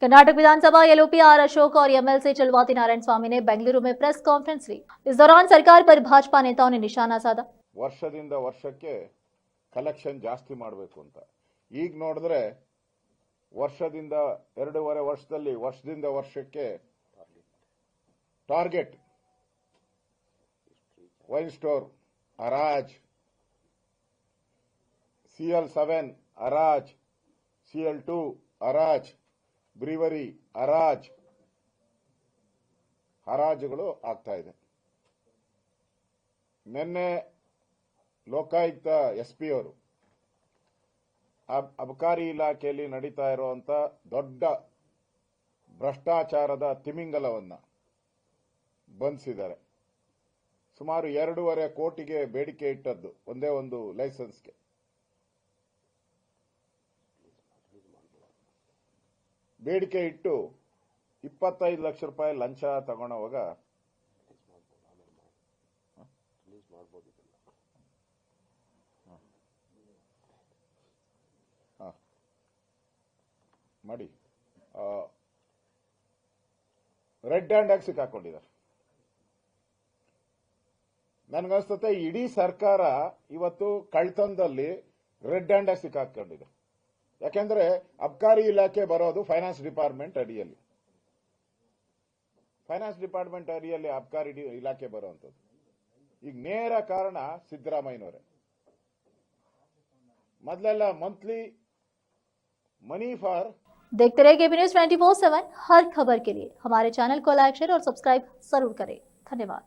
Karnataka Vidhansabha LoP R Ashok और MLC चिलवाती Narayan स्वामी ने बेंगलुरु में प्रेस कॉन्फ्रेंस ली। इस दौरान सरकार पर भाजपा नेताओं ने निशाना साधा। ವರ್ಷದಿಂದ ವರ್ಷಕ್ಕೆ ಕಲೆಕ್ಷನ್ ಜಾಸ್ತಿ ಮಾಡಬೇಕು ಅಂತ ಈಗ ನೋಡಿದ್ರೆ ವರ್ಷದಿಂದ 2.5 ವರ್ಷದಲ್ಲಿ ವರ್ಷದಿಂದ ವರ್ಷಕ್ಕೆ ಟಾರ್ಗೆಟ್ ವೈನ್ ಸ್ಟೋರ್ ಹರಾಜ್, CL7 ಹರಾಜ್, CL2 ಹರಾಜ್, ಬ್ರೀವರಿ ಹರಾಜುಗಳು ಆಗ್ತಾ ಇದೆ। ನಿನ್ನೆ ಲೋಕಾಯುಕ್ತ SP ಅವರು ಅಬಕಾರಿ ಇಲಾಖೆಯಲ್ಲಿ ನಡೀತಾ ಇರುವಂತ ದೊಡ್ಡ ಭ್ರಷ್ಟಾಚಾರದ ತಿಮಿಂಗಲವನ್ನ ಬಂಧಿಸಿದ್ದಾರೆ। ಸುಮಾರು 2.5 ಕೋಟಿಗೆ ಬೇಡಿಕೆ ಇಟ್ಟದ್ದು ಒಂದೇ ಒಂದು ಲೈಸೆನ್ಸ್ಗೆ। ಬೇಡಿಕೆ ಇಟ್ಟು 25 ಲಕ್ಷ ರೂಪಾಯಿ ಲಂಚ ತಗೊಂಡವಾಗ ಮಾಡಿ ರೆಡ್ ಹ್ಯಾಂಡ್ ಆಗಿ ಸಿಕ್ಕಾಕೊಂಡಿದ್ದಾರೆ। ನನಗನ್ಸುತ್ತೆ ಇಡೀ ಸರ್ಕಾರ ಇವತ್ತು ಕಳ್ತನದಲ್ಲಿ ರೆಡ್ ಹ್ಯಾಂಡ್ ಆಗಿ ಸಿಕ್ಕಾಕೊಂಡಿದೆ। ಯಾಕೆಂದ್ರೆ ಅಬಕಾರಿ ಇಲಾಖೆ ಬರೋದು ಫೈನಾನ್ಸ್ ಡಿಪಾರ್ಟ್ಮೆಂಟ್ ಅಡಿಯಲ್ಲಿ, ಅಬಕಾರಿ ಇಲಾಖೆ ಬರುವಂತದ್ದು। ಈಗ ನೇರ ಕಾರಣ ಸಿದ್ದರಾಮಯ್ಯನವರೇ। ಮೊದಲೆಲ್ಲ ಮಂತ್ಲಿ मनी फॉर। देखते रहिए केबी न्यूज 24/7 हर खबर के लिए हमारे चैनल को लाइक, शेयर और सब्सक्राइब जरूर करें। धन्यवाद।